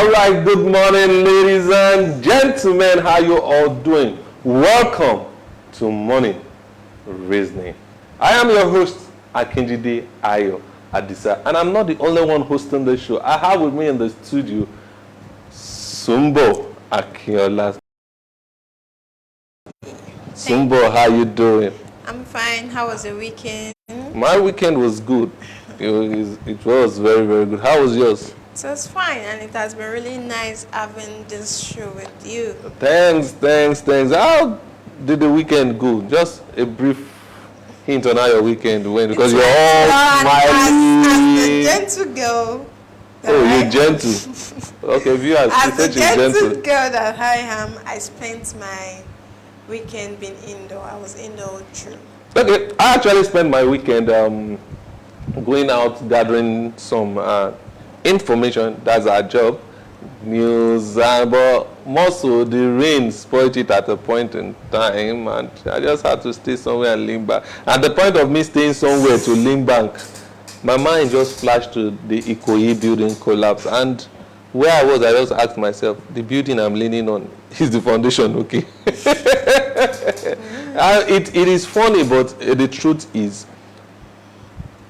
All right, good morning, ladies and gentlemen. How you all doing? Welcome to Morning Reasoning. I am your host, Akinjide Ayo Adisa, and I'm not the only one hosting the show. I have with me in the studio Sumbo Akinola. Sumbo, how you doing? I'm fine. How was the weekend? My weekend was good. It was very, very good. How was yours? So it's fine, and it has been really nice having this show with you. Thanks. How did the weekend go? Just a brief hint on how your weekend went, because you're all smiling. As the gentle girl. Oh, you're gentle. Okay, viewers, she As the said she's gentle. girl that I am, I spent my weekend being indoor. I was indoor through. Okay, I actually spent my weekend going out gathering some information. That's our job, news, but more so the rain spoiled it at a point in time, and I just had to stay somewhere and lean back. At the point of me staying somewhere to lean back, my mind just flashed to the Ikoyi building collapse, and where I was, I just asked myself, the building I'm leaning on, is the foundation okay? It is funny, but the truth is,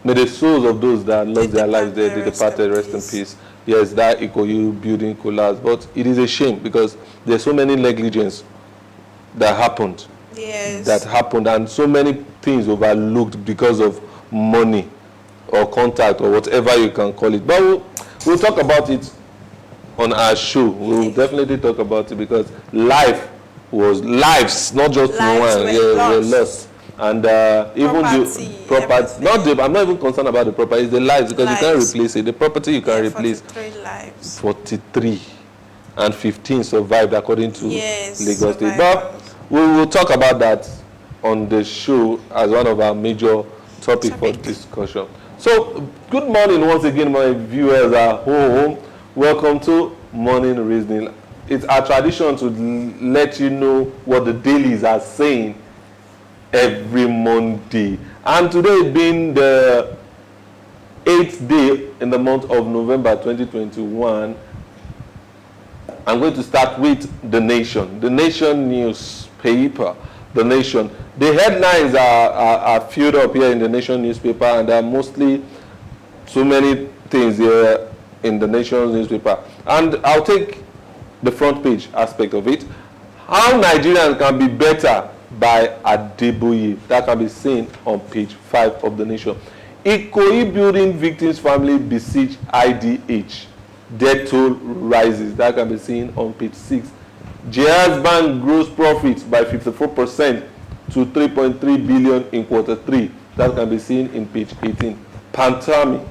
may the souls of those that lost their lives there, they departed, rest in peace. Yes, that Ikoyi building collapsed, but it is a shame because there's so many negligence that happened. Yes. That happened, and so many things overlooked because of money or contact or whatever you can call it. But we'll talk about it on our show. We'll definitely talk about it because lives, not just one, were lost. And even the property, I'm not even concerned about the property, it's the lives, because you can't replace it. The property you can replace. 43 lives. 43 and 15 survived according to Lagos State. But we will talk about that on the show as one of our major topics for discussion. So, good morning once again, my viewers at home. Welcome to Morning Reasoning. It's our tradition to let you know what the dailies are saying every Monday. And today being the 8th day in the month of November 2021, I'm going to start with The Nation. The Nation newspaper. The Nation. The headlines are filled up here in the Nation newspaper, and there are mostly so many things here in the Nation newspaper. And I'll take the front page aspect of it. How Nigerians can be better by Adeboye. That can be seen on page 5 of the Nation. Ikoyi building victims' family besiege IDH. Death toll rises. That can be seen on page 6. Jazz Bank grows profits by 54% to 3.3 billion in quarter 3. That can be seen in page 18. Pantami,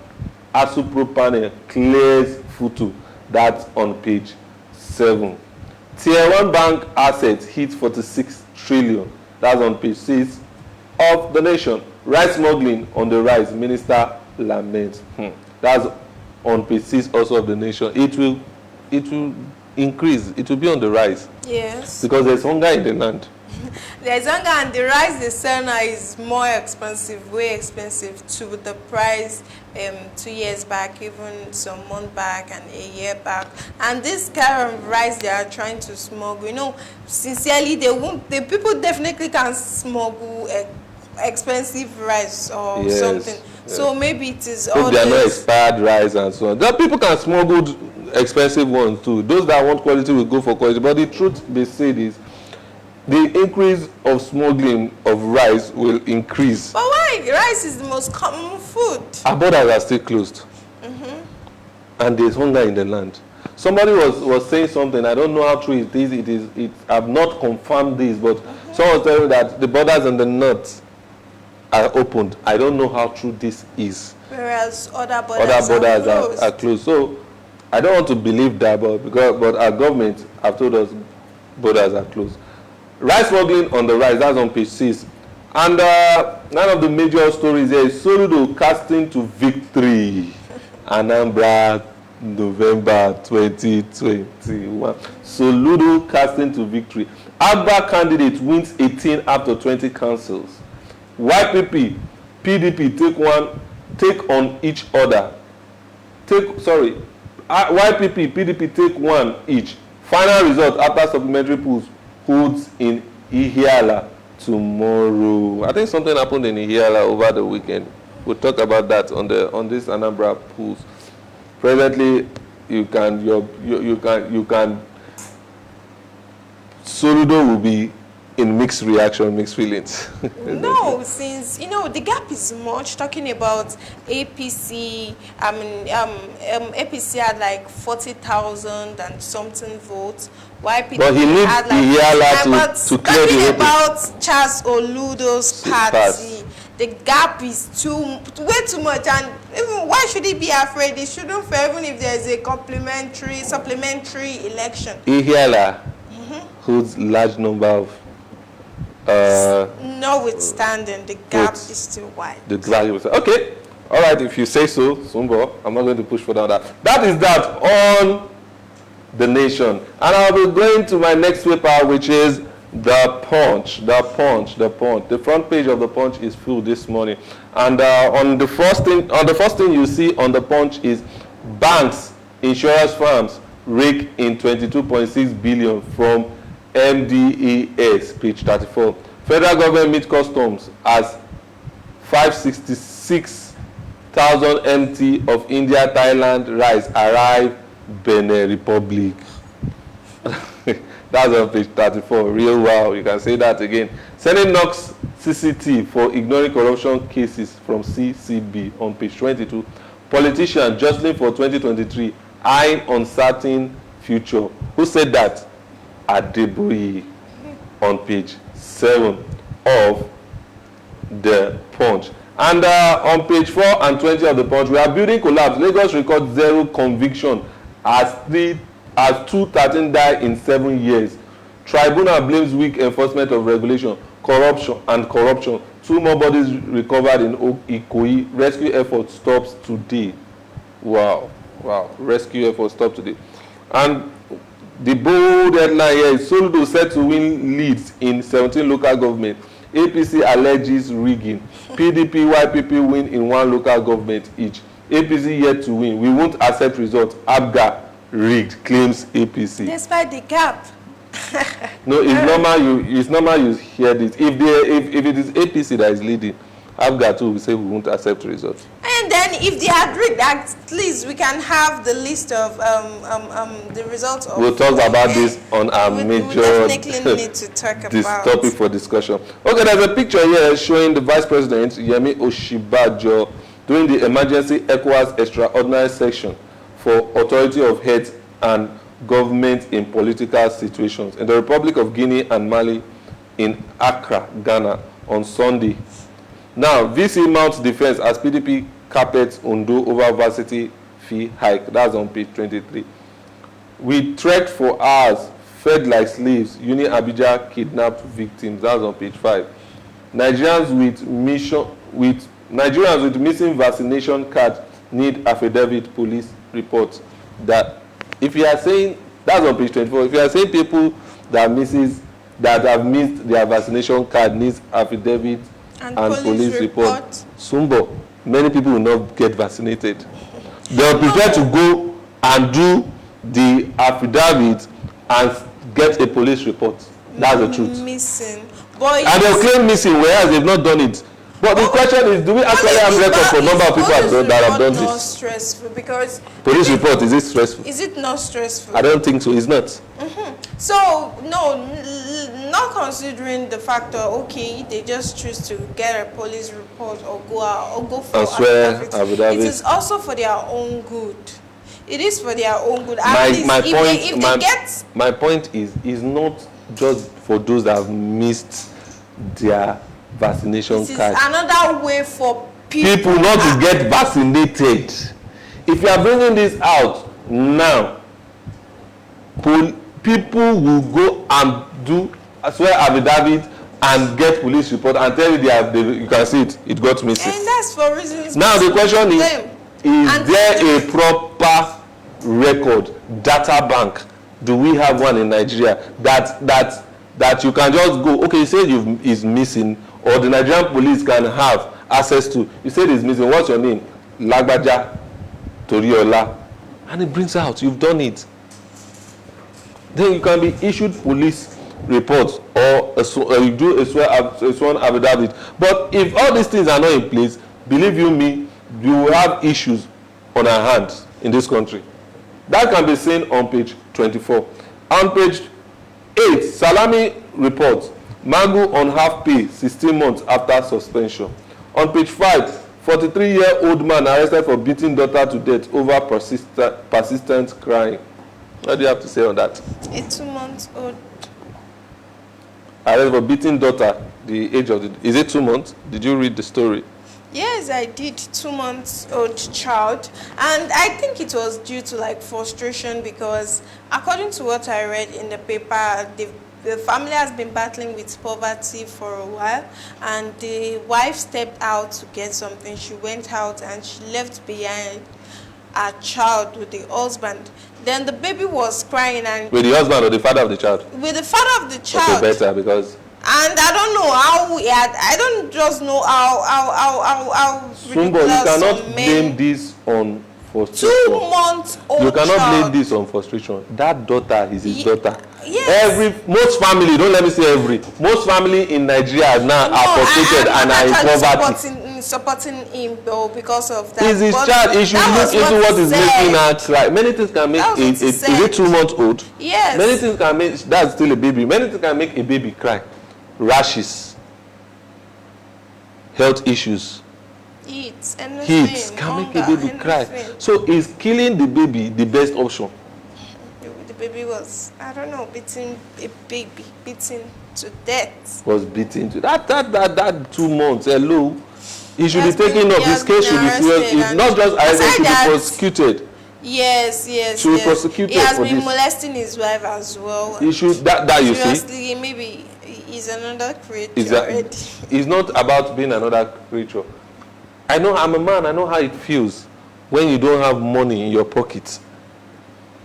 Asupro panel clears Futu. That's on page 7. Tier 1 bank assets hit 46 trillion. That's on page 6 of the Nation. Rice smuggling on the rise. Minister laments. That's on page 6 also of the Nation. It will increase. It will be on the rise. Yes. Because there's hunger in the land. There's hunger, and the rice they sell now is more expensive, way expensive to the price 2 years back, even some month back and a year back. And this kind of rice they are trying to smuggle, sincerely, the people definitely can smuggle expensive rice or something. Yes. So maybe it is all they are not expired rice and so on. There are people can smuggle expensive ones too. Those that want quality will go for quality. But the truth be said is, the increase of smuggling of rice will increase. But why? Rice is the most common food. Our borders are still closed. And there's hunger in the land. Somebody was saying something, I don't know how true it is. I've not confirmed this, but someone was telling me that the borders in the north are opened. I don't know how true this is. Whereas other borders are closed. So I don't want to believe that, but our government have told us borders are closed. Rice smuggling on the rise, that's on page 6. And none of the major stories here is Soludo casting to victory. Anambra, November 2021. Soludo casting to victory. Abba candidate wins 18 after 20 councils. YPP, PDP take on each other. YPP, PDP take one each. Final result after supplementary polls holds in Ihiala tomorrow. I think something happened in Ihiala over the weekend. We'll talk about that on this Anambra polls. Presently, you can Soludo will be in mixed reaction, mixed feelings. No, since the gap is much. Talking about APC, APC had like 40,000 and something votes. YPP but he needs had like to clear the talking about Charles Oludo's party. The gap is way too much, and even why should he be afraid? He shouldn't fear, even if there is a supplementary election. Ihiala holds large number of. Notwithstanding, the gap is still wide. The gap is okay. All right, if you say so, Sumbo, I'm not going to push further on that. That is that on the nation, and I'll be going to my next paper, which is the Punch. The front page of the Punch is full this morning, and on the first thing you see on the Punch is banks, insurance firms rake in 22.6 billion from MDES, page 34. Federal government meet customs as 566,000 MT of India Thailand rice arrive Benin Republic. That's on page 34. Real wow, you can say that again. Senate knocks CCT for ignoring corruption cases from CCB on page 22. Politician jostling for 2023, eyeing uncertain future. Who said that? Adeboye, on page 7 of the Punch. And on page 4 and 20 of the Punch, we are building collapse. Lagos records 0 conviction as 213 die in 7 years. Tribunal blames weak enforcement of regulation, corruption. 2 more bodies recovered in Ikoyi. Rescue effort stops today. Wow. Rescue effort stops today. And the bold headline here is Soludo set to win leads in 17 local government. APC alleges rigging. PDP, YPP win in 1 local government each. APC yet to win. We won't accept results. ABGA rigged, claims APC. Despite the gap. No, it's normal you hear this. If it is APC that is leading, ABGA too will say we won't accept results. And then if they had rigged, at least we can have the list of the results of. We'll talk about this on our major. We definitely need to talk this about topic for discussion. Okay, there's a picture here showing the Vice President Yemi Oshibajo doing the emergency ECOWAS extraordinary section for authority of heads and government in political situations in the Republic of Guinea and Mali in Accra, Ghana on Sunday. Now, VC mounts defense as PDP carpets Ondo over varsity fee hike. That's on page 23. We trekked for hours, fed like slaves. Uni Abidjan kidnapped victims. That's on page 5. Nigerians with missing vaccination card need affidavit police report. That if you are saying, that's on page 24. If you are saying people that have missed their vaccination card needs affidavit and police report. Sumbo, many people will not get vaccinated. They will prefer to go and do the affidavit and get a police report. That's the truth. Missing. And they'll claim missing, whereas they've not done it. But the question is, do we actually have record for number of people that have done this? It's not stressful because police report, is it stressful? Is it not stressful? I don't think so. It's not. So no, not considering the factor. Okay, they just choose to get a police report or go out or go for affidavit. It is also for their own good. It is for their own good. My point is not just for those that have missed their vaccination card. It's another way for people not to get vaccinated. If you are bringing this out now, people will go and do swear affidavit and get police report and tell you you can see it got missing. And that's for reasons. Now the question is there a proper record data bank? Do we have one in Nigeria that you can just go, okay, you said is missing, or the Nigerian police can have access to? You said it's missing. What's your name? Lagbaja Toriola. and it brings out you've done it. Then you can be issued police reports or you do a sworn affidavit. But if all these things are not in place, believe you me, you will have issues on our hands in this country. That can be seen on page 24. On page 8, Salami report, Magu on half pay 16 months after suspension. On page 5, 43-year-old man arrested for beating daughter to death over persistent crying. What do you have to say on that? A 2-month-old. Arrested for beating daughter, the age of is it 2 months? Did you read the story? Yes, I did. 2-month-old child, and I think it was due to like frustration because according to what I read in the paper, the family has been battling with poverty for a while, and the wife stepped out to get something. She went out and she left behind a child with the husband. Then the baby was crying and with the husband or the father of the child? With the father of the child. Okay, better because. And I don't know how I don't just know how Sumbo, you cannot blame this on frustration. 2-month-old You cannot child. blame this on frustration. That daughter is his daughter. Yes. Most family, don't let me say every, most family in Nigeria now are frustrated and are in poverty. Supporting him though because of that. Is his child, he should look into what is making her cry. Many things can make is it 2 months old? Yes. Many things can make, that's still a baby. Many things can make a baby cry. Rashes, health issues, heat can make a baby cry. So is killing the baby the best option? The baby was, I don't know, beaten to death. Was beaten to that 2 months. Hello, he should be taken up. His case should be serious. It's not just arrested, should be prosecuted. Yes. Should be prosecuted. He has been molesting his wife as well. He should that you see. Seriously, maybe he's another creature already. It's not about being another creature. I know I'm a man. I know how it feels when you don't have money in your pocket,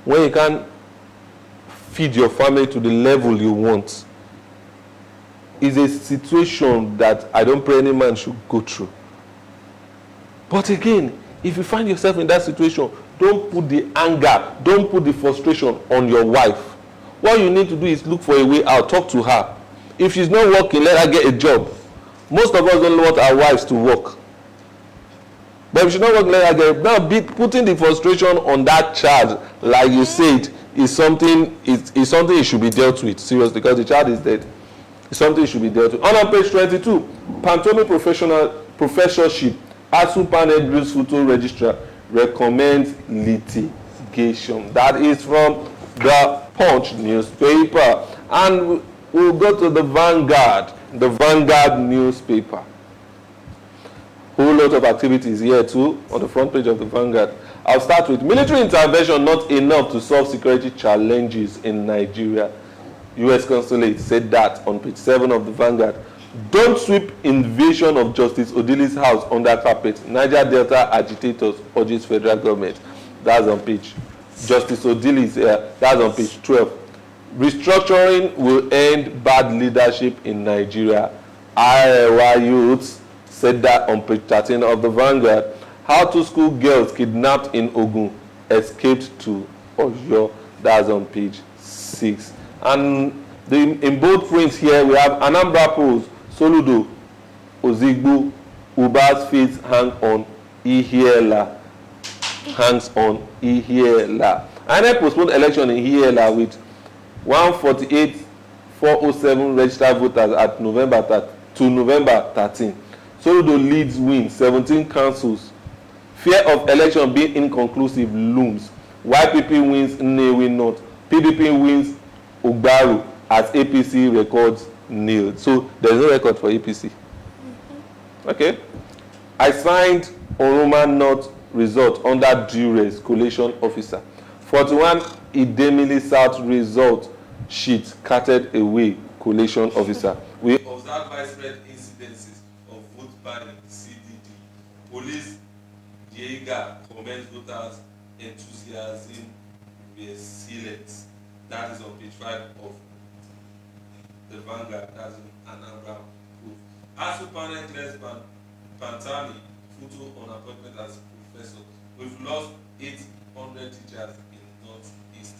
when you can't feed your family to the level you want. It's a situation that I don't pray any man should go through. But again, if you find yourself in that situation, don't put the anger, don't put the frustration on your wife. What you need to do is look for a way out. Talk to her. If she's not working, let her get a job. Most of us don't want our wives to work. But if she's not working, let her get a job. Putting the frustration on that child, like you said, is something it should be dealt with seriously because the child is dead. It's something it should be dealt with. On page 22, Pantomi professorship, ASU panel Blues photo registrar recommends litigation. That is from the Punch newspaper. And we'll go to the Vanguard newspaper. Whole lot of activities here too on the front page of the Vanguard. I'll start with military intervention not enough to solve security challenges in Nigeria. U.S. Consulate said that on page 7 of the Vanguard. Don't sweep invasion of Justice Odili's house under carpet. Niger Delta agitators urges federal government. That's on page. Justice Odili's that's on page 12. Restructuring will end bad leadership in Nigeria. Arewa youths said that on page 13 of the Vanguard. How 2 school girls kidnapped in Ogun escaped to Oyo. That's on page 6. And in bold prints here we have Anambra Pose, Soludo, Ozigbo, Uba's feet hangs on Ihiela. And I postponed election in Ihiela with 148,407 registered voters at November 13. Soludo leads win 17 councils. Fear of election being inconclusive looms. YPP wins Nnewi North. PDP wins Ugbaru as APC records nil. So there's no record for APC. Okay. I signed Oroma North result under duress collation officer. 41 Idemili South result sheet carted away collation officer. We observed widespread incidences of vote buying CDD. Police Diega commends voters enthusiasm resilient. That is on page 5 of the Vanguard. That's an Anambra proof. ASU panel clears Pantami photo on appointment as professor. We've lost 8 100 teachers in Northeast.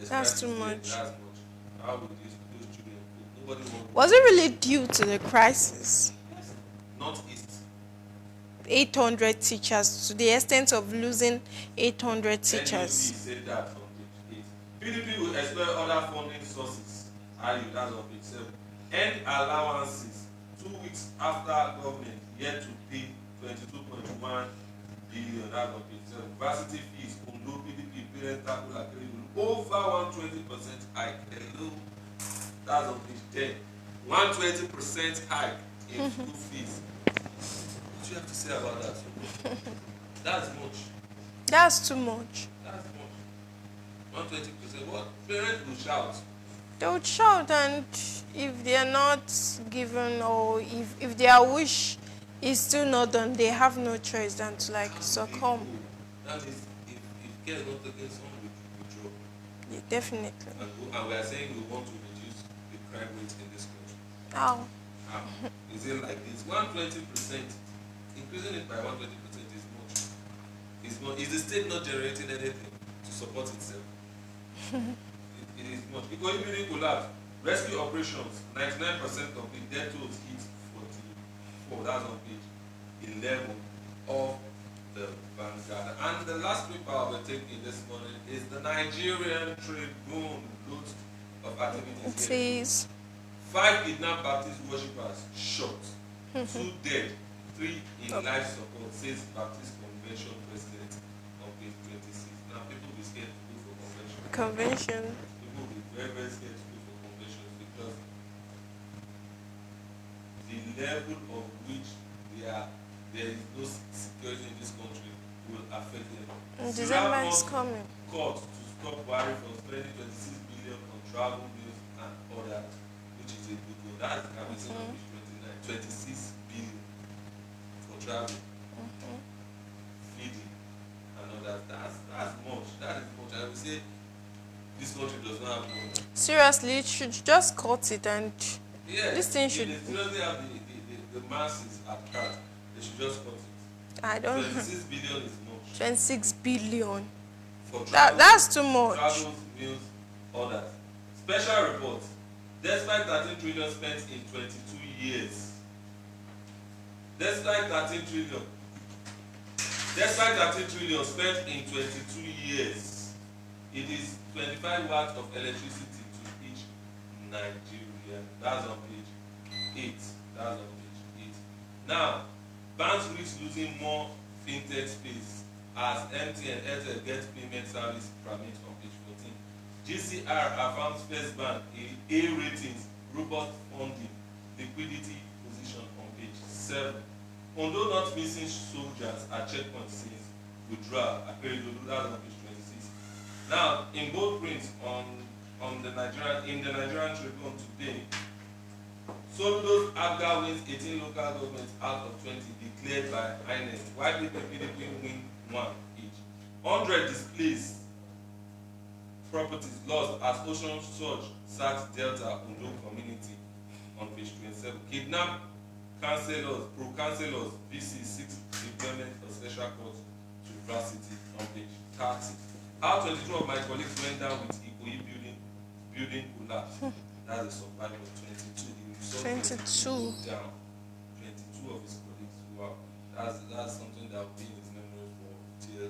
That's too much. That's much. How would those children cope? Nobody wants. Was it really due to the crisis? Yes. Northeast. 800 teachers, to the extent of losing 800 teachers. NUP said that on page 8. PDP will explore other funding sources. That's on page 7. End allowances 2 weeks after government yet to pay 22.1 billion. That's on page 7. Varsity fees, Ondo PDP parent tackle over 120% hike. Hello. That's on page 10. 120% hike in school fees. What do you have to say about that? That's much. That's too much. That's much. 120%. What? Parents will shout. They would shout, and if they are not given, or if their wish is still not done, they have no choice than to succumb. That is, if care is not taken, someone will withdraw. Yeah, definitely. And we are saying we want to reduce the crime rate in this country. How? How? Is it like this? 120%. Increasing it by 120% is much. It's much. Is the state not generating anything to support itself? It is much. Because immediate collapse, rescue operations, 99% of the death tolls hit 44. That's on page 11 of the Vanguard. And the last paper we're taking this morning is the Nigerian Tribune. Loads of activities. It is 5 kidnapped Baptist worshippers shot, 2 dead, 3 in life support, says Baptist Convention President on page 26. Now people will be scared to go for convention. People will be very, very scared to go for conventions because the level of which there is no security in this country will affect them. December is coming. Court to stop Buhari from spending 26 billion on travel bills and others, which is a good one. That's on page 29. 26 billion for travel, feeding, and others. That's much. That is much. I would say this country does not have money. Seriously, it should just cut it, and this thing should. If they seriously have the masses at heart, they should just cut it. I don't. 26 billion is much. 26 billion. For travel, that's too much. Travels, meals, others. Special report. Despite 13 trillion spent in 22 years. Despite 13 trillion spent in 22 years, it is 25 watts of electricity to each Nigerian. That's on page 8. That's on page 8. Now, banks risk losing more fintech space as MTN Airtel gets payment service permit on page 14. GCR affirms First Bank A ratings, robust funding, liquidity position on page 7. Although not missing soldiers at checkpoint since withdrawal, that's on page 26. Now, in bold print in the Nigerian Tribune today, Soludo's ABGA wins 18 local governments out of 20 declared by INEC, while PDP win 1 each. 100 displaced properties lost as ocean surge sacked Delta Ondo community on page 27. Kidnapped pro-councillors, VC 6 deployment of special court to Varsity on page 30. How 22 of my colleagues went down with Ikoyi building collapse. That's a survival of 22. 22 down. 22 of his colleagues. Wow. That's something that will be in his memory for till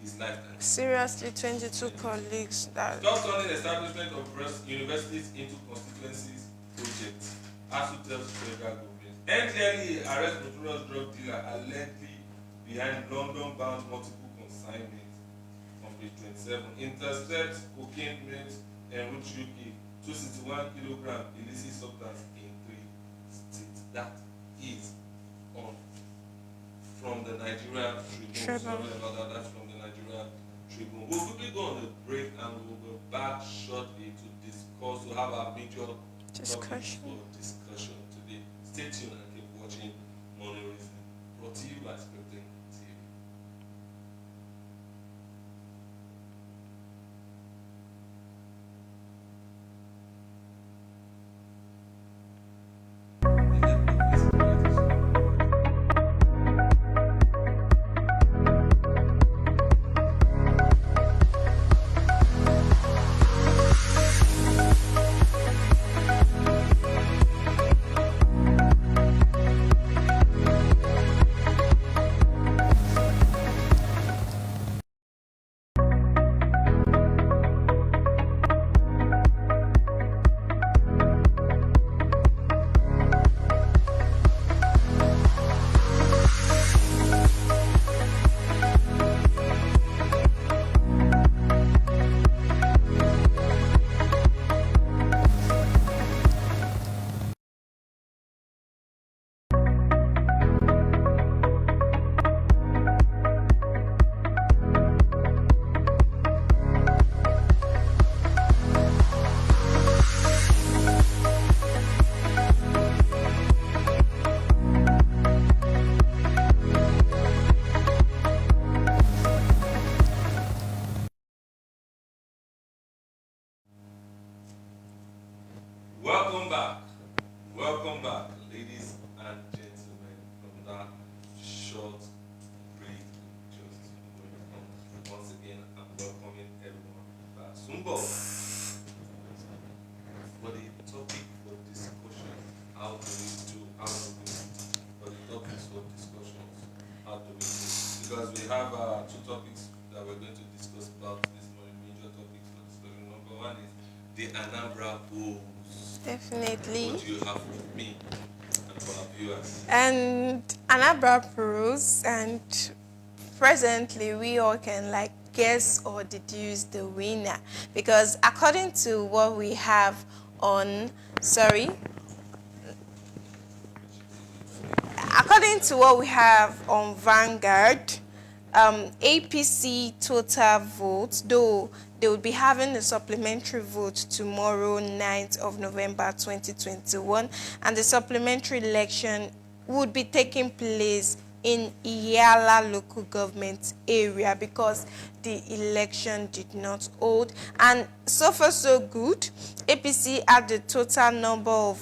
his lifetime. Seriously, 22 colleagues. Just turning establishment of universities into constituencies project. ASU tells federal government. NTLE arrest notorious drug dealer allegedly behind London-bound multiple consignments on page 27. Intercept cocaine mix enriched UK 261 kilogram illicit substance in 3 states. That is from the Nigerian Tribune. Sorry about that. That's from the Nigerian Tribune. We'll quickly go on the break and we'll go back shortly to discuss. We'll have our major discussion today. Stay tuned and keep watching Morning Reason, brought to you by Scripting TV. back, ladies and gentlemen, from that short break. Just once again, I'm welcoming everyone back. Sumbo, for the topic for discussion, how do we for the topics for discussions, how do we do? Because we have two topics that we're going to discuss about this morning, major topics for discussion. Number one is the Anambra Bulls. Definitely. What do you have for me and for our viewers? And Anambra Bulls, and presently we all can like guess or deduce the winner, because according to what we have on according to what we have on Vanguard, APC total votes, though they will be having a supplementary vote tomorrow, 9th of November 2021, and the supplementary election would be taking place in Iyala local government area because the election did not hold. And so far so good, APC had the total number of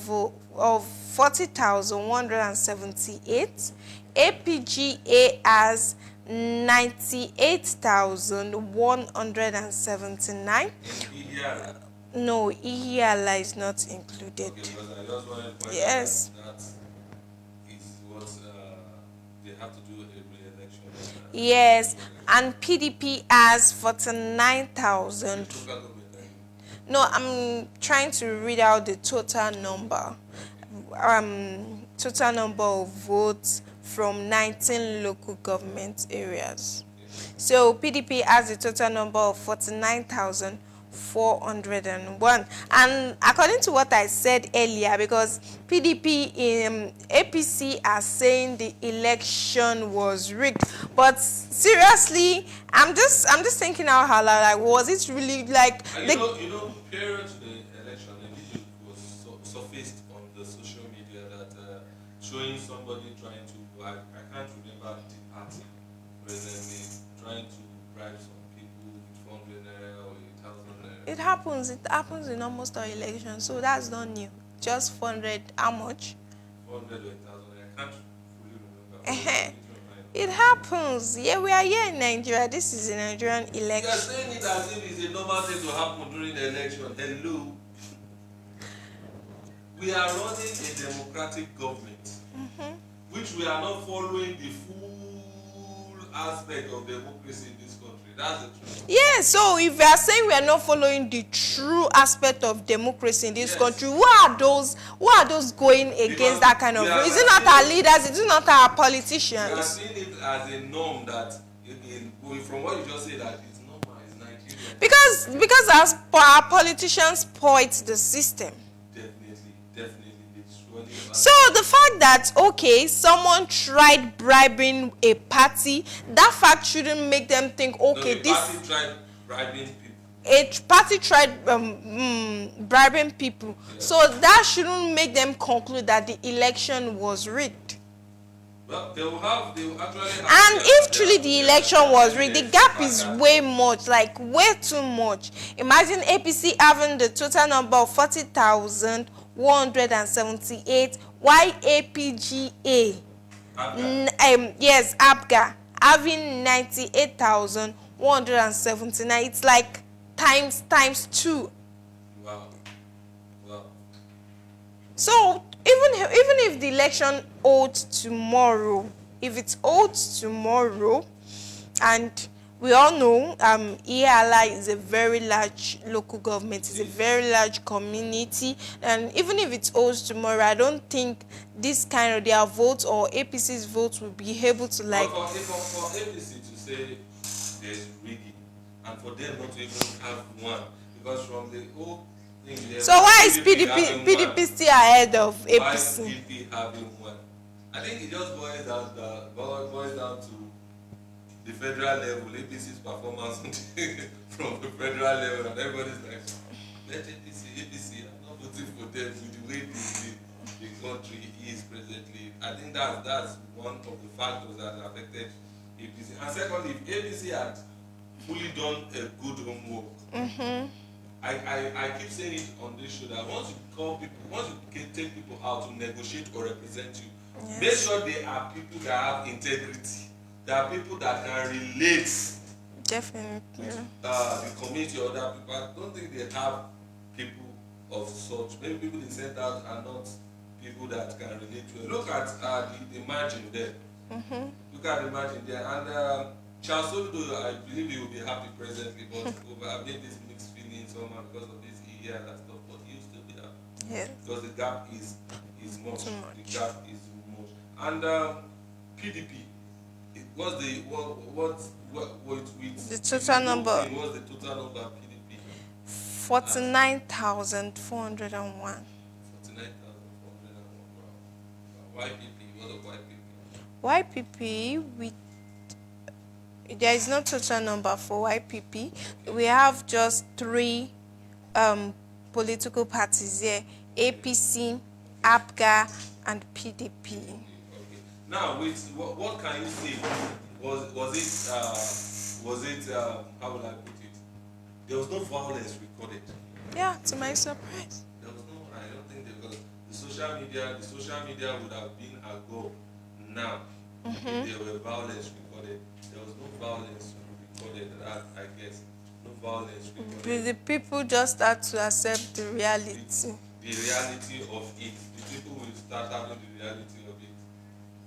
40,178. APGA has 98,179. No, Iyala is not included. Okay, because I just wanted to point yes. That is what they have to do a re-election. Yes, and PDP has 49,000. No, I'm trying to read out the total number. Total number of votes from 19 local government areas. So PDP has a total number of 49,401. And according to what I said earlier, because PDP in APC are saying the election was rigged, but seriously, I'm just thinking out how like was it really like you know prior to the election, a video was surfaced on the social media that showing somebody trying to, I can't remember the party, presently trying to bribe some people with 400 naira or 1,000 naira. It happens in almost all elections, so that's not new. Just 400, how much? 400 or 1,000, I can't fully remember. It happens. Yeah, we are here in Nigeria. This is a Nigerian election. You are saying it as if it's a normal thing to happen during the election. Hello. We are running a democratic government, which we are not following the full aspect of democracy in this country. That's the truth. Yeah, so if we are saying we are not following the true aspect of democracy in this country, who are those going against that kind of? Is it not our leaders? Is it not our politicians? We are seeing it as a norm that, from what you just said, that it's normal, it's Nigeria. Because as our politicians spoiled the system. Definitely. So the fact that, okay, someone tried bribing a party, that fact shouldn't make them think, okay, no, party tried bribing people. A party tried bribing people. Yeah. So that shouldn't make them conclude that the election was rigged. Well, they will actually have, and if truly the election was rigged, the gap is way much, like way too much. Imagine APC having the total number of 40,178, while APGA, APGA, having 98,179. It's like times 2. Wow. So even if the election holds tomorrow, and we all know Iyala is a very large local government, it's a very large community, and even if it holds tomorrow, I don't think this kind of their votes or APC's votes will be able to like. For APC to say there's rigging, and for them not to even have one, because from the whole thing. So why is PDP still ahead of APC? Why is PDP having one? I think it just boils down to the federal level, APC's performance from the federal level, and everybody's like, let APC, I'm not voting for them with the way the country is presently. I think that's one of the factors that affected APC. And secondly, if APC had fully done a good homework, I keep saying it on this show that once you take people out to negotiate or represent you, yes, make sure they are people that have integrity. They are people that can relate. Definitely. With the community or other people. I don't think they have people of such. Maybe people they sent out are not people that can relate to it. Look at the margin there. Look at the margin there. And Charles Soludo, I believe he will be happy presently, but I've made this mixed feeling somehow because of this year and stuff, but he will still be happy. Yes. Because the gap is much. The gap is much. And PDP, it was the total number. What's the total number of PDP? 49,401. 49,401. Wow. YPP, what of YPP? YPP, there is no total number for YPP. We have just 3 political parties here: APC, APGA, and PDP. Okay. Now, what can you say? Was it how will I put it? There was no violence recorded. Yeah, to my surprise. There was no. I don't think because the social media would have been a go now if there were violence recorded. There was no violence recorded. I guess no violence recorded. The people just start to accept the reality. The reality of it. The people will start having the reality of it.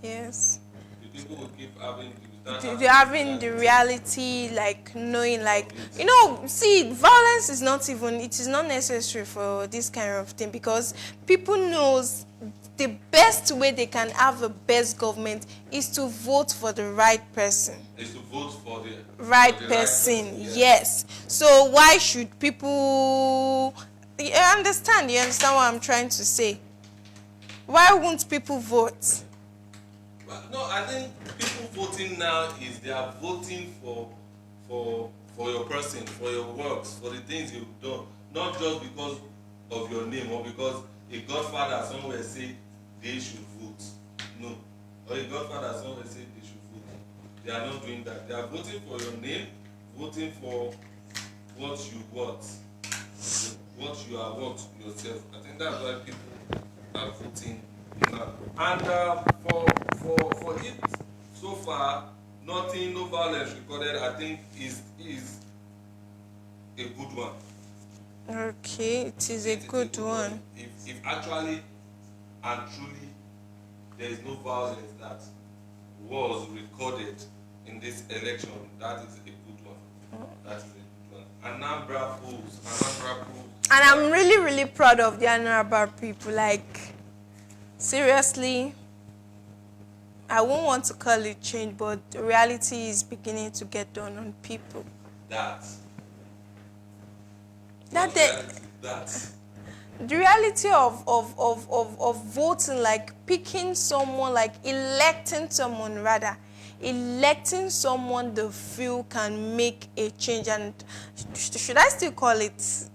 Yes. The people will keep having the reality, like knowing, like, you know, see, violence is not even, it is not necessary for this kind of thing, because people knows the best way they can have a best government is to vote for the right person. Is to vote for the right person, yes. So why should people, you understand what I'm trying to say? Why won't people vote? No, I think people voting now is they are voting for your person, for your works, for the things you've done, not just because of your name or because a godfather somewhere say they should vote. No, or a godfather somewhere say they should vote. They are not doing that. They are voting for your name, voting for what you want, what you are worth yourself. I think that's why people are voting now. And for it so far, nothing, no violence recorded, I think is a good one. Okay, it is a good one. If actually and truly there is no violence that was recorded in this election, that is a good one. That is a good one. Anambra polls. And I'm really, really proud of the Anambra people. Like, seriously, I won't want to call it change, but the reality is beginning to get done on people. The reality of voting, like picking someone, like electing someone they feel can make a change. And should I still call it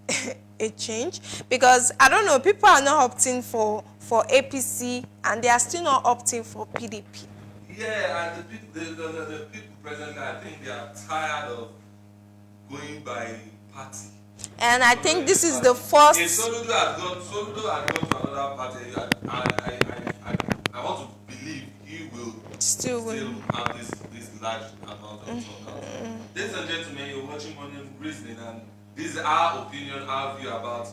a change? Because I don't know, people are not opting for APC and they are still not opting for PDP. Yeah, and the people presently, I think they are tired of going by party. And I think this is the first. Soludo had gone to another party. I want to believe he will still have this large amount of support. Ladies and gentlemen, you're watching Morning Reasoning, and this is our opinion, our view about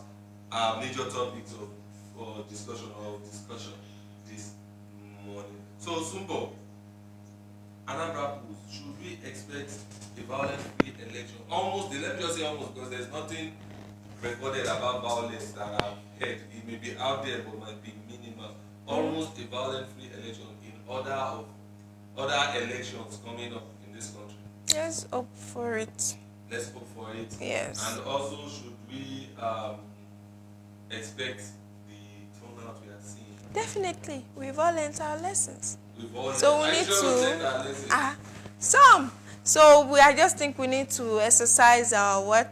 our major topics of discussion this morning. So, Sumbo, Anambra polls, should we expect a violence-free election? Let me just say almost, because there's nothing recorded about violence that I've heard. It may be out there, but might be minimal. Almost a violence-free election in order of other elections coming up in this country. Let's hope for it. Let's hope for it. Yes. And also, should we expect the turnout we are seeing? Definitely. We've all learned our lessons. So we need to some. So I just think we need to exercise our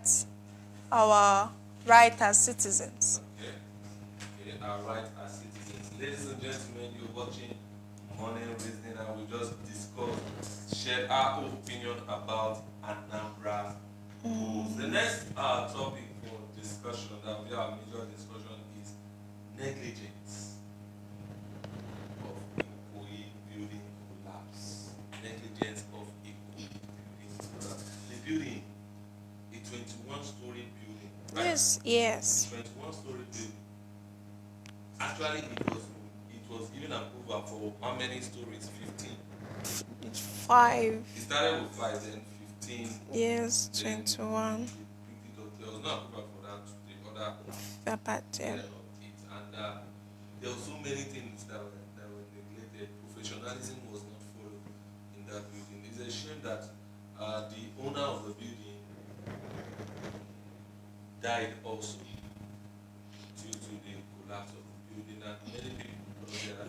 right as citizens. Okay, our right as citizens. Ladies and gentlemen, you're watching Morning Reasoning, and we just shared our opinion about Anambra polls. The next topic for discussion, that we have major discussion, is negligence of Ikoyi building collapse. Negligence of Ikoyi building collapse. The building, a 21-story building. Right? Yes. A 21-story building. Actually, it was given approval for how many stories? 15. 5. It started with 5, then 15. Yes, 21. There was no approval for that, the other part, yeah. of it. And there were so many things that were neglected. Professionalism was not followed in that building. It's a shame that the owner of the building died also due to the collapse of the building, and many people.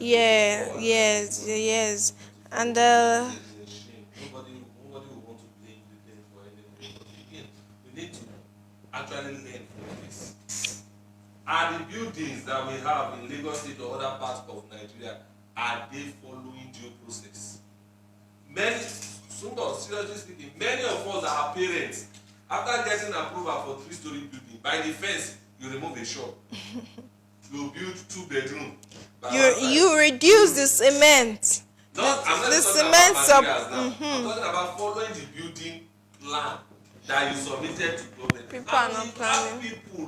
Yes. And it's a shame. Nobody will want to blame them for anything. But again, we need to actually learn from this. Are the buildings that we have in Lagos State or other parts of Nigeria, are they following due process? Seriously speaking, many of us are parents. After getting approval for 3-story building, by the fence, you remove a shop. You build 2-bedroom. You reduce the cement. I'm not the talking cement about materials now. I'm talking about following the building plan that you submitted to government. People are not planning. People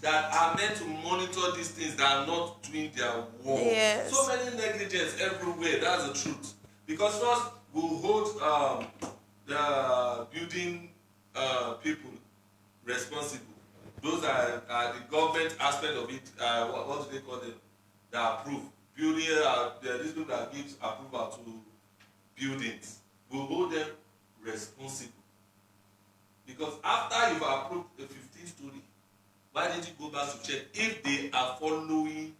that are meant to monitor these things that are not doing their work. Yes. So many negligence everywhere. That's the truth. Because first, we'll hold the building people responsible. Those are the government aspect of it. What do they call them? That approve. Building, these people that gives approval to buildings. We'll hold them responsible. Because after you've approved a 15-story, why did you go back to check if they are following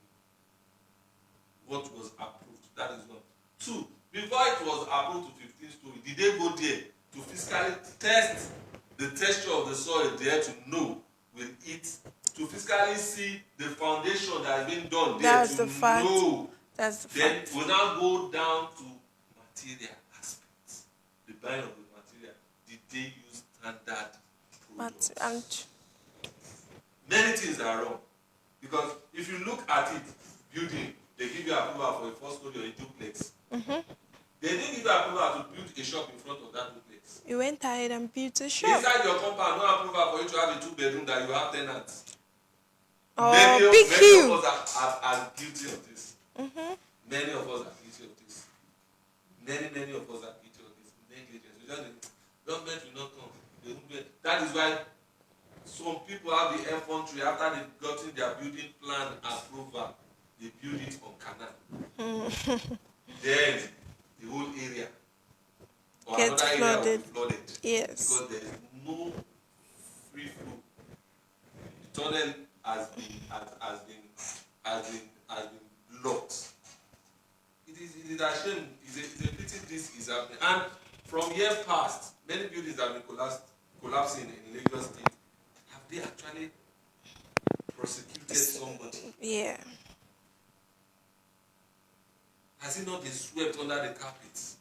what was approved? That is one. 2, before it was approved to 15-story, did they go there to physically test the texture of the soil there to know will it, to physically see the foundation that has been done there? That's to the fact. know? That's the then fact. we'll now go down to material aspects. The buying of the material. Did they use standard products? Many things are wrong. Because if you look at it, building, they give you approval for a 4-story or a duplex. They didn't give you approval to build a shop in front of that duplex. You went ahead and built a shop. Inside your compound, no approval for you to have a 2-bedroom that you have tenants. Oh, many of us are guilty of this. Many of us are guilty of this. Many of us are guilty of this. Negligence. Government will not come. That is why some people have the effrontery after they've gotten their building plan approval, they build it on canal. Then the whole area or gets another flooded. area will be flooded. Yes. Because there is no free flow. The tunnel has been blocked. It is a shame. It's a pity this is happening. And from years past, many buildings have been collapsing in Lagos State. Have they actually prosecuted somebody? Yeah. Has it not been swept under the carpet?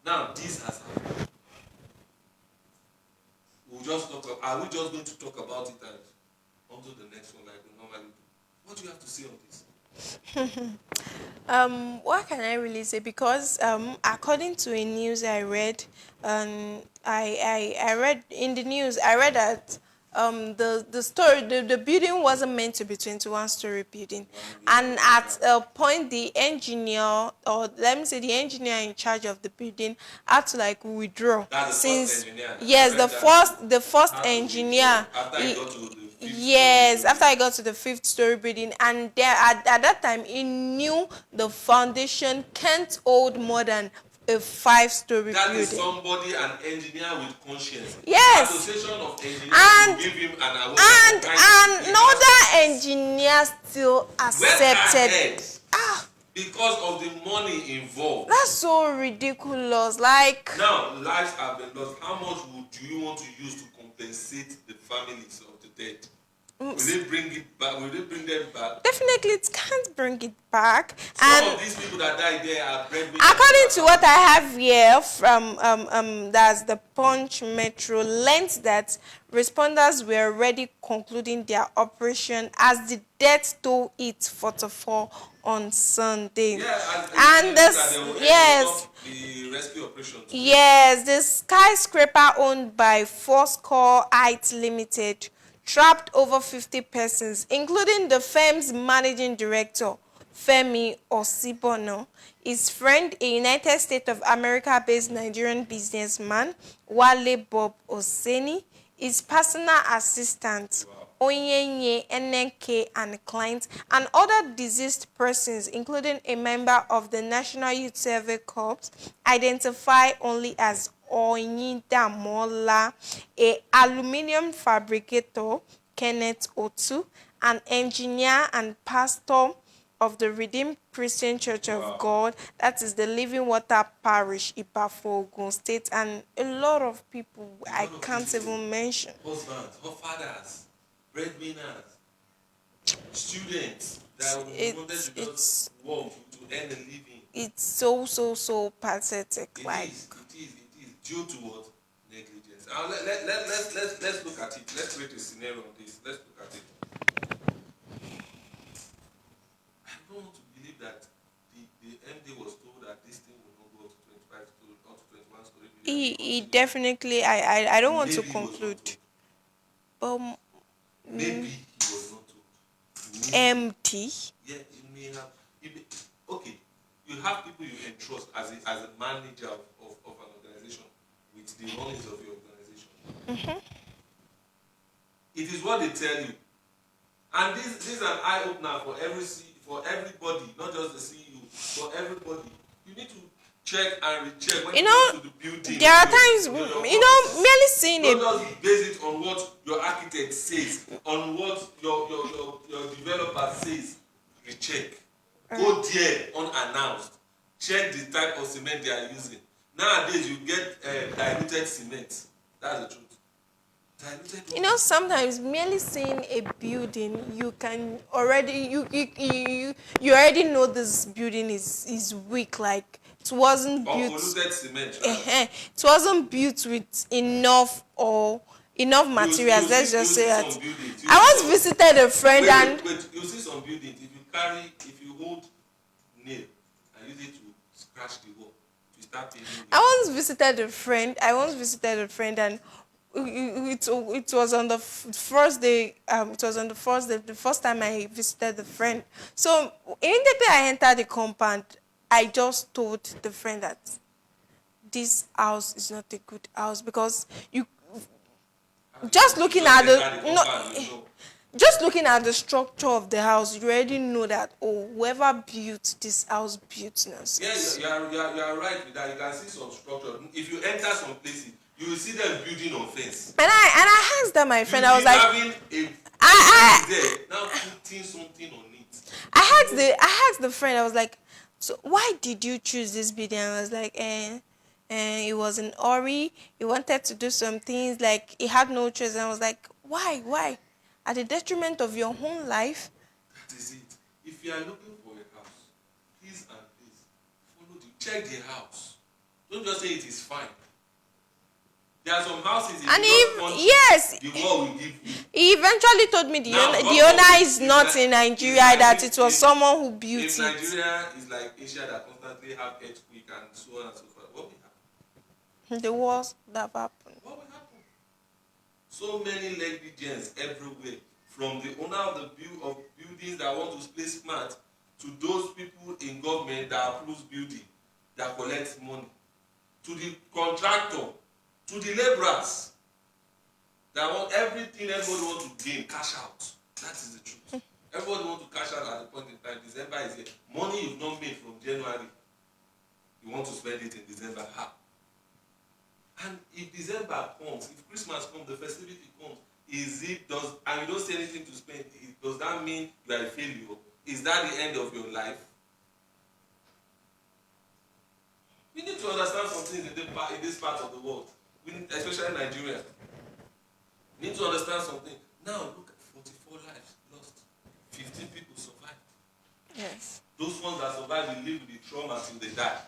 Now this has happened. Are we just going to talk about it and on to the next one like we normally do? What do you have to say on this? What can I really say? Because according to a news I read, I read in the news, I read that the building wasn't meant to be 21-story building, and at a point the engineer, or let me say the engineer in charge of the building, had to like withdraw. That's the first engineer. Yes, the first engineer. After he got to the Yes, after I got to the 5th-story building, and there at that time he knew the foundation can't hold more than a 5-story building. That is somebody, an engineer with conscience. Yes. Association of engineers And will give him an award. and another engineer still accepted. Because of the money involved. That's so ridiculous. Like, now lives have been lost. How much do you want to use to compensate the families of the dead? Will they bring it back? Will they bring them back? Definitely, it can't bring it back. Some of these people that died there are breadwinners. According to what I have here from that's the Punch Metro, learnt that responders were already concluding their operation as the death toll hit 44 on Sunday. Yeah, and this yes. The rescue operation. Yes, the skyscraper owned by Fourscore Heights Limited trapped over 50 persons, including the firm's managing director, Femi Osibono, his friend, a United States of America-based Nigerian businessman, Wale Bob Oseni, his personal assistant, Onyenye NNK, and clients, and other deceased persons, including a member of the National Youth Survey Corps, identified only as Oyindamola, a aluminium fabricator, Kenneth Otu, an engineer and pastor of the Redeemed Christian Church of God, that is the Living Water Parish, Ibafo, Ogun State, and a lot of people I can't even mention. Husbands, fathers, breadwinners, students that wanted to just work to earn a living. It's so pathetic. It is due to what? Negligence. Let's look at it. Let's create a scenario on this. Let's look at it. I don't want to believe that the MD was told that this thing will not go up to 25 story or to 21 story. He definitely, I don't want to conclude. But maybe he was not told. empty. Yeah, you may have. Okay, you have people you entrust as a manager of an organization with the runnings of your organization. Mm-hmm. It is what they tell you, and this is an eye opener for everybody, not just the CEO, for everybody. You need to check and recheck when you go to the building. There are times, merely seeing it. Don't just base it on what your architect says, on what your developer says. Recheck. Go there unannounced. Check the type of cement they are using. Nowadays, you get diluted cement. That's the truth. Sometimes merely seeing a building, you can already you already know this building is weak. Like it wasn't built. Polluted cement. Right? It wasn't built with enough materials. Let's just say that. I once visited a friend and you see some buildings. If you hold nail and use it to scratch the wall, to start painting. I once visited a friend and it was on the first day. It was on the first time I visited the friend. So immediately I entered the compound, I just told the friend that this house is not a good house because just looking at the structure of the house, you already know that whoever built this house built this. Yes, you are right with that. You can see some structure. If you enter some places, you will see them building on fence. And I asked that my friend. I was like, having there now putting something on it. I asked the friend. I was like, so why did you choose this building? I was like, he was in hurry. He wanted to do some things. Like he had no choice. And I was like, why? At the detriment of your own life. That is it. If you are looking for a house, please follow check the house. Don't just say it is fine. There are some houses in the world will give you. He eventually told me the owner is not in Nigeria, that it was someone who built it. If Nigeria is like Asia that constantly have earthquake and so on and so forth, what will happen? The worst that happened. What will happen? So many negligence everywhere, from the owner of buildings that want to play smart to those people in government that approves building, that collects money, to the contractor, to the laborers that want everything. Everybody wants to gain, cash out. That is the truth. Everybody wants to cash out at the point in time. December is here. Money you've not made from January, you want to spend it in December. How? And if December comes, if Christmas comes, the festivity comes, and you don't see anything to spend, does that mean you are a failure? Is that the end of your life? We need to understand some things in this part of the world. Especially Nigeria. We need to understand something. Now look at 44 lives lost. 15 people survived. Yeah. Yes. Those ones that survive will live with the trauma until they die.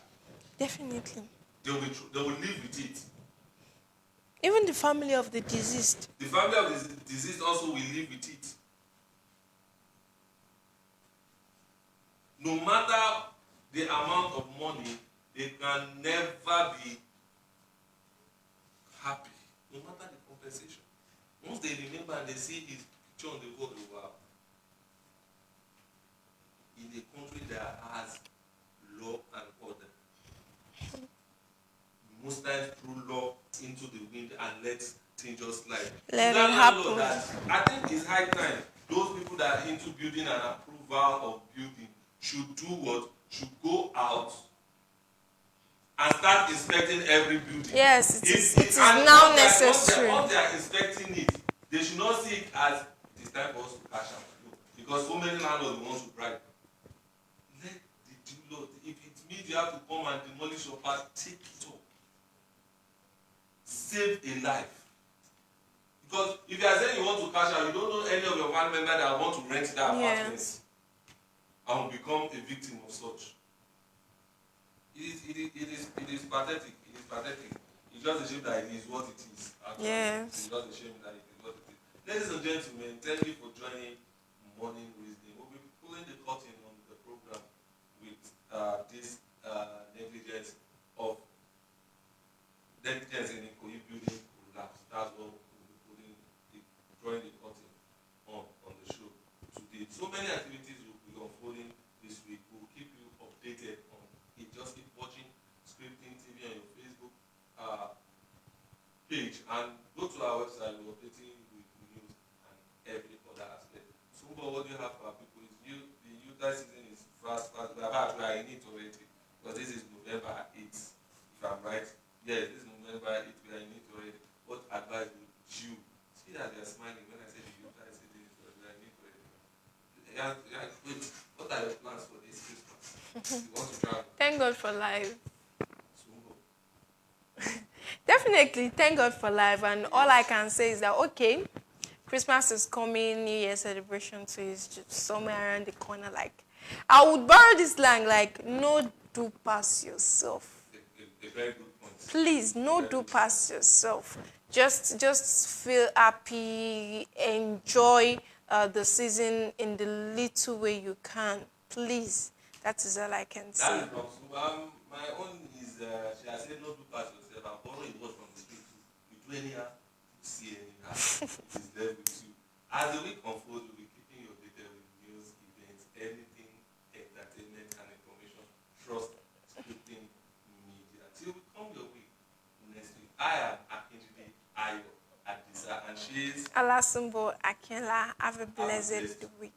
Definitely. They will live with it. Even the family of the deceased. The family of the deceased also will live with it. No matter the amount of money, they can never be happy. No matter the compensation. Once they remember and they see his picture on the wall, wow. In a country that has law and order, most times throw law into the wind and let things just slide. Let it happen. That, I think it's high time those people that are into building and approval of building should do what? Should go out and start inspecting every building. Yes, it is now necessary. Once they are inspecting it, they should not see it as it is time for us to cash out. No. Because so many landlords want to bribe. Let the due law, if it means you have to come and demolish your part, take it up. Save a life. Because if you are saying you want to cash out, you don't know any of your family members that want to rent that apartment and will become a victim of such. It is pathetic. It is pathetic. It's just a shame that it is what it is. Actually. Yes. It's just a shame that it is what it is. Ladies and gentlemen, thank you for joining Morning Wisdom. We'll be pulling the curtain on the program with this negligence in Ikoyi building collapse. That's what we'll be drawing the curtain on the show today. So many activities will be unfolding this week. We'll keep you updated on it. Just keep watching Scripting TV on your Facebook page and go to our website. We're updating with news and every other aspect. So, what do you have for our people? The Utah season is fast. We are in it already because this is November 8th, if I'm right. Yes, this is November 8th. We are in it already. What advice would you see that they are smiling when I say the Utah season is we are in it already? Wait, what are your plans for this Christmas? You want to travel? Thank God for life. Definitely, thank God for life. And all I can say is that, okay, Christmas is coming, New Year celebration too is just somewhere around the corner. Like, I would borrow this slang, like, no do pass yourself. A very good point. Please, no do pass yourself. Just feel happy, enjoy the season in the little way you can. Please, that is all I can say. That is wrong. My own is, she has said no do pass yourself. I'm borrowing word from the street. You do anyhow, you see anyhow. It is there with you. As the week unfolds, we'll be keeping you updated with news, events, anything, entertainment, and information. Trust Scripting Media. Till we come your way next week. I am Akinjide Ayo Adisa, and she is Alasumbo Akinla. Have a blessed week.